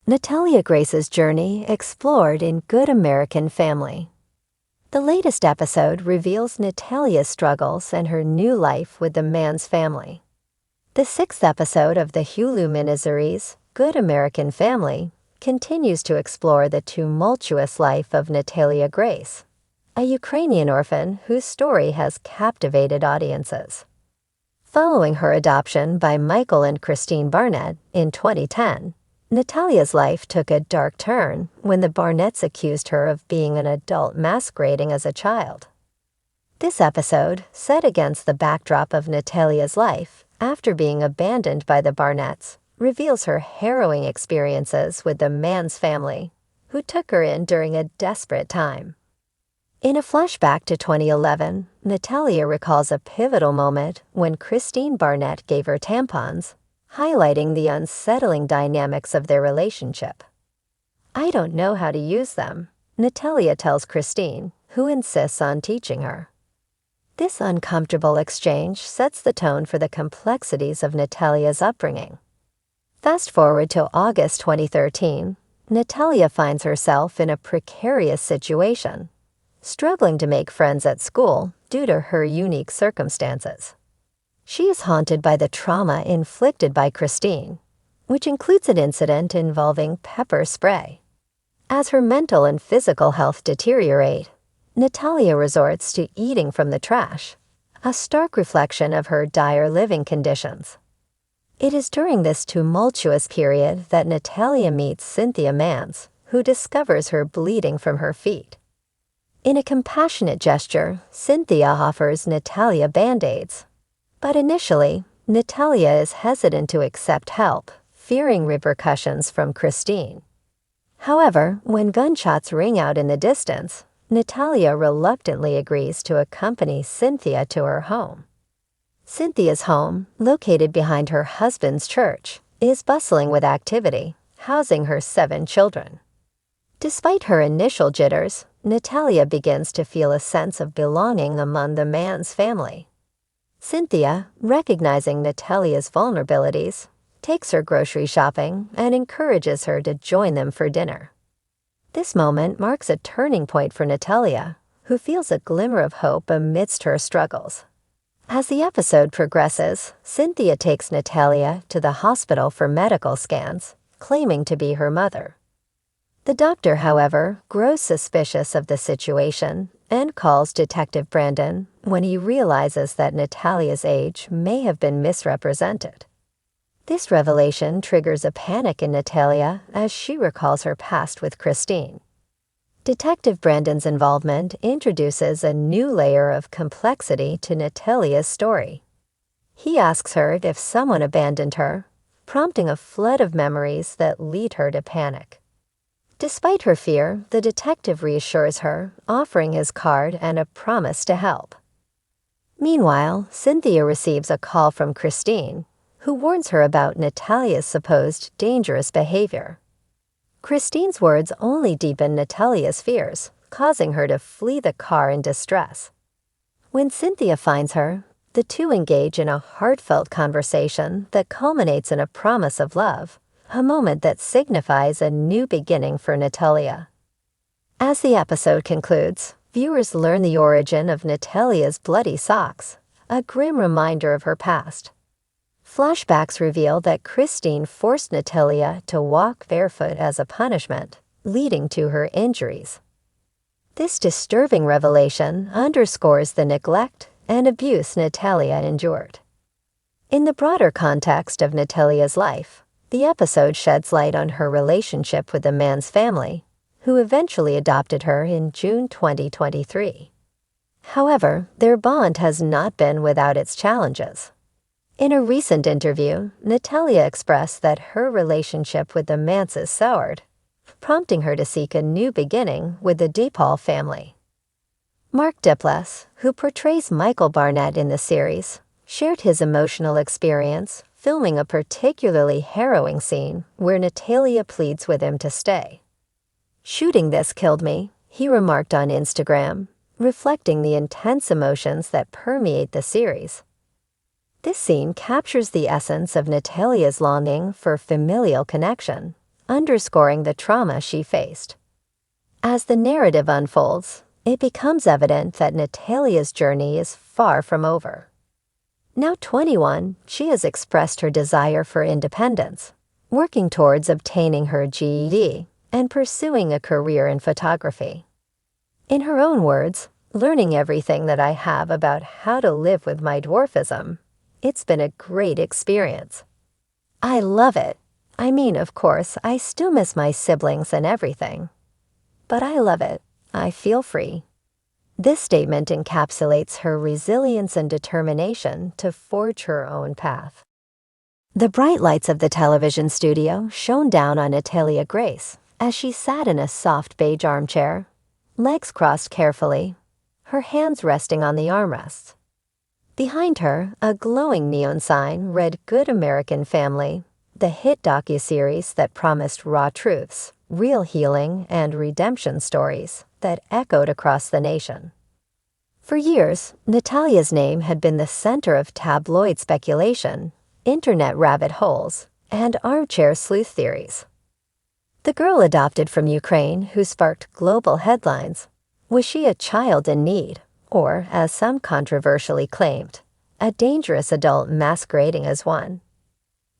Natalia Grace's journey explored in Good American Family. The latest episode reveals Natalia's struggles and her new life with the man's family. The sixth episode of the Hulu miniseries, Good American Family, continues to explore the tumultuous life of Natalia Grace, a Ukrainian orphan whose story has captivated audiences. Following her adoption by Michael and Christine Barnett in 2010, Natalia's life took a dark turn when the Barnetts accused her of being an adult masquerading as a child. This episode, set against the backdrop of Natalia's life after being abandoned by the Barnetts, reveals her harrowing experiences with the man's family, who took her in during a desperate time. In a flashback to 2011, Natalia recalls a pivotal moment when Christine Barnett gave her tampons, highlighting the unsettling dynamics of their relationship. "I don't know how to use them," Natalia tells Christine, who insists on teaching her. This uncomfortable exchange sets the tone for the complexities of Natalia's upbringing. Fast forward to August 2013, Natalia finds herself in a precarious situation, struggling to make friends at school due to her unique circumstances. She is haunted by the trauma inflicted by Christine, which includes an incident involving pepper spray. As her mental and physical health deteriorate, Natalia resorts to eating from the trash, a stark reflection of her dire living conditions. It is during this tumultuous period that Natalia meets Cynthia Mance, who discovers her bleeding from her feet. In a compassionate gesture, Cynthia offers Natalia Band-Aids. But initially, Natalia is hesitant to accept help, fearing repercussions from Christine. However, when gunshots ring out in the distance, Natalia reluctantly agrees to accompany Cynthia to her home. Cynthia's home, located behind her husband's church, is bustling with activity, housing her 7 children. Despite her initial jitters, Natalia begins to feel a sense of belonging among the man's family. Cynthia, recognizing Natalia's vulnerabilities, takes her grocery shopping and encourages her to join them for dinner. This moment marks a turning point for Natalia, who feels a glimmer of hope amidst her struggles. As the episode progresses, Cynthia takes Natalia to the hospital for medical scans, claiming to be her mother. The doctor, however, grows suspicious of the situation and calls Detective Brandon when he realizes that Natalia's age may have been misrepresented. This revelation triggers a panic in Natalia as she recalls her past with Christine. Detective Brandon's involvement introduces a new layer of complexity to Natalia's story. He asks her if someone abandoned her, prompting a flood of memories that lead her to panic. Despite her fear, the detective reassures her, offering his card and a promise to help. Meanwhile, Cynthia receives a call from Christine, who warns her about Natalia's supposed dangerous behavior. Christine's words only deepen Natalia's fears, causing her to flee the car in distress. When Cynthia finds her, the two engage in a heartfelt conversation that culminates in a promise of love, a moment that signifies a new beginning for Natalia. As the episode concludes, viewers learn the origin of Natalia's bloody socks, a grim reminder of her past. Flashbacks reveal that Christine forced Natalia to walk barefoot as a punishment, leading to her injuries. This disturbing revelation underscores the neglect and abuse Natalia endured. In the broader context of Natalia's life, the episode sheds light on her relationship with the man's family, who eventually adopted her in June 2023. However, their bond has not been without its challenges. In a recent interview, Natalia expressed that her relationship with the Mances soured, prompting her to seek a new beginning with the DePaul family. Mark Duplass, who portrays Michael Barnett in the series, shared his emotional experience filming a particularly harrowing scene where Natalia pleads with him to stay. "Shooting this killed me," he remarked on Instagram, reflecting the intense emotions that permeate the series. This scene captures the essence of Natalia's longing for familial connection, underscoring the trauma she faced. As the narrative unfolds, it becomes evident that Natalia's journey is far from over. Now 21, she has expressed her desire for independence, working towards obtaining her GED and pursuing a career in photography. In her own words, learning everything that I have about how to live with my dwarfism, it's been a great experience. I love it. I mean, of course, I still miss my siblings and everything. But I love it. I feel free. This statement encapsulates her resilience and determination to forge her own path. The bright lights of the television studio shone down on Natalia Grace as she sat in a soft beige armchair, legs crossed carefully, her hands resting on the armrests. Behind her, a glowing neon sign read Good American Family, the hit docuseries that promised raw truths, real healing, and redemption stories that echoed across the nation. For years, Natalia's name had been the center of tabloid speculation, internet rabbit holes, and armchair sleuth theories. The girl adopted from Ukraine who sparked global headlines, was she a child in need, or, as some controversially claimed, a dangerous adult masquerading as one?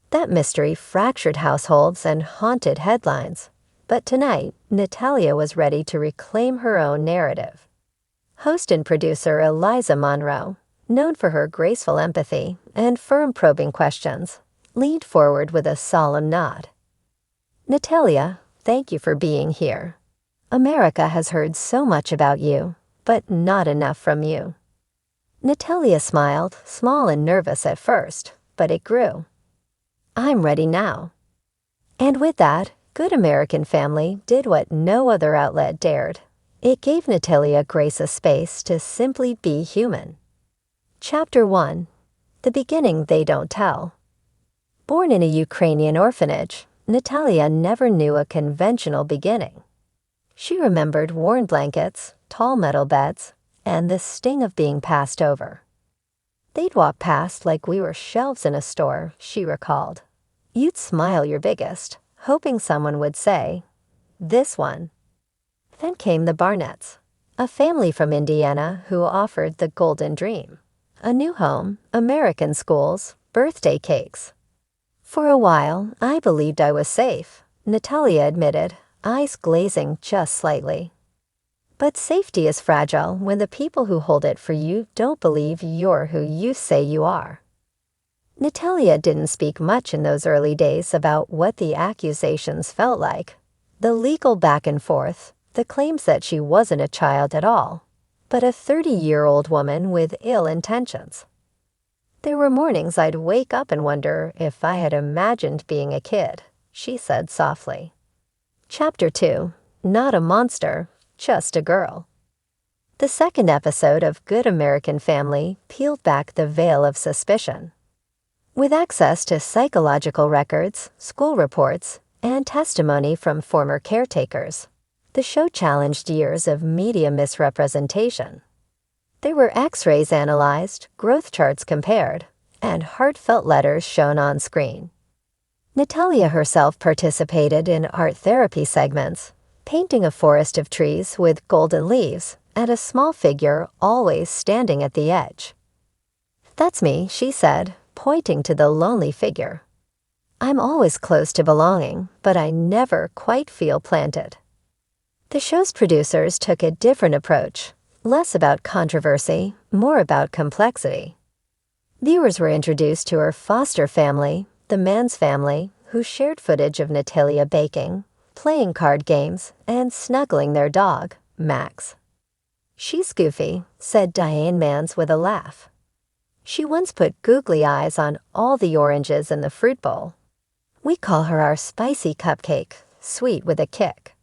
That mystery fractured households and haunted headlines. But tonight, Natalia was ready to reclaim her own narrative. Host and producer Eliza Monroe, known for her graceful empathy and firm probing questions, leaned forward with a solemn nod. Natalia, thank you for being here. America has heard so much about you, but not enough from you. Natalia smiled, small and nervous at first, but it grew. I'm ready now. And with that, Good American Family did what no other outlet dared. It gave Natalia Grace a space to simply be human. Chapter 1. The Beginning They Don't Tell. Born in a Ukrainian orphanage, Natalia never knew a conventional beginning. She remembered worn blankets, tall metal beds, and the sting of being passed over. They'd walk past like we were shelves in a store, she recalled. You'd smile your biggest, hoping someone would say, "This one." Then came the Barnetts, a family from Indiana who offered the golden dream. A new home, American schools, birthday cakes. For a while, I believed I was safe, Natalia admitted, eyes glazing just slightly. But safety is fragile when the people who hold it for you don't believe you're who you say you are. Natalia didn't speak much in those early days about what the accusations felt like, the legal back and forth, the claims that she wasn't a child at all, but a 30-year-old woman with ill intentions. There were mornings I'd wake up and wonder if I had imagined being a kid, she said softly. Chapter 2. Not a monster, just a girl. The second episode of Good American Family peeled back the veil of suspicion. With access to psychological records, school reports, and testimony from former caretakers, the show challenged years of media misrepresentation. There were X-rays analyzed, growth charts compared, and heartfelt letters shown on screen. Natalia herself participated in art therapy segments, painting a forest of trees with golden leaves and a small figure always standing at the edge. "That's me," she said, pointing to the lonely figure. "I'm always close to belonging, but I never quite feel planted." The show's producers took a different approach, less about controversy, more about complexity. Viewers were introduced to her foster family, the Mann's family, who shared footage of Natalia baking, playing card games, and snuggling their dog, Max. "She's goofy," said Diane Mans with a laugh. "She once put googly eyes on all the oranges in the fruit bowl. We call her our spicy cupcake, sweet with a kick."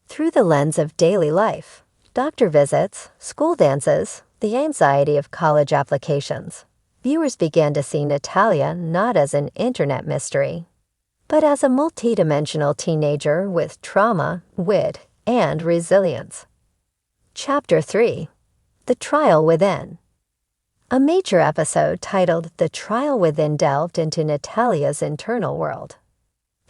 Through the lens of daily life, doctor visits, school dances, the anxiety of college applications, viewers began to see Natalia not as an internet mystery, but as a multidimensional teenager with trauma, wit, and resilience. Chapter 3. The Trial Within. A major episode titled The Trial Within delved into Natalia's internal world.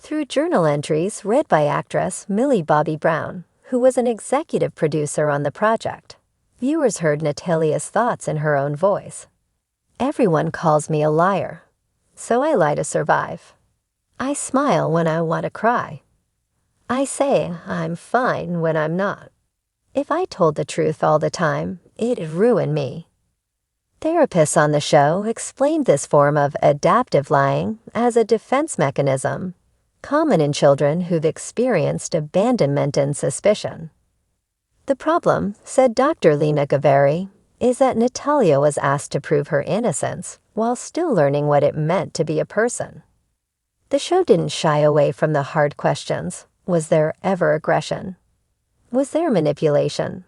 Through journal entries read by actress Millie Bobby Brown, who was an executive producer on the project, viewers heard Natalia's thoughts in her own voice. Everyone calls me a liar, so I lie to survive. I smile when I want to cry. I say I'm fine when I'm not. If I told the truth all the time, it'd ruin me. Therapists on the show explained this form of adaptive lying as a defense mechanism, common in children who've experienced abandonment and suspicion. The problem, said Dr. Lena Gavari, is that Natalia was asked to prove her innocence while still learning what it meant to be a person. The show didn't shy away from the hard questions. Was there ever aggression? Was there manipulation?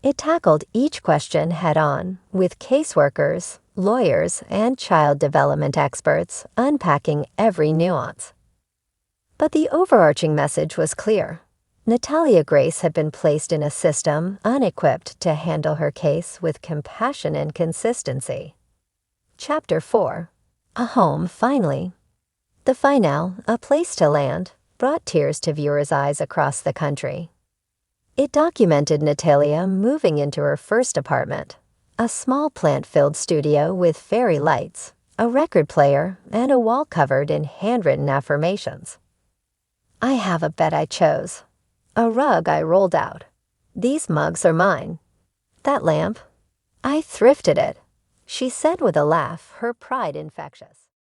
It tackled each question head-on, with caseworkers, lawyers, and child development experts unpacking every nuance. But the overarching message was clear. Natalia Grace had been placed in a system unequipped to handle her case with compassion and consistency. Chapter 4. A Home Finally. The finale, A Place to Land, brought tears to viewers' eyes across the country. It documented Natalia moving into her first apartment, a small plant-filled studio with fairy lights, a record player, and a wall covered in handwritten affirmations. I have a bed I chose, a rug I rolled out. These mugs are mine. That lamp, I thrifted it, she said with a laugh, her pride infectious.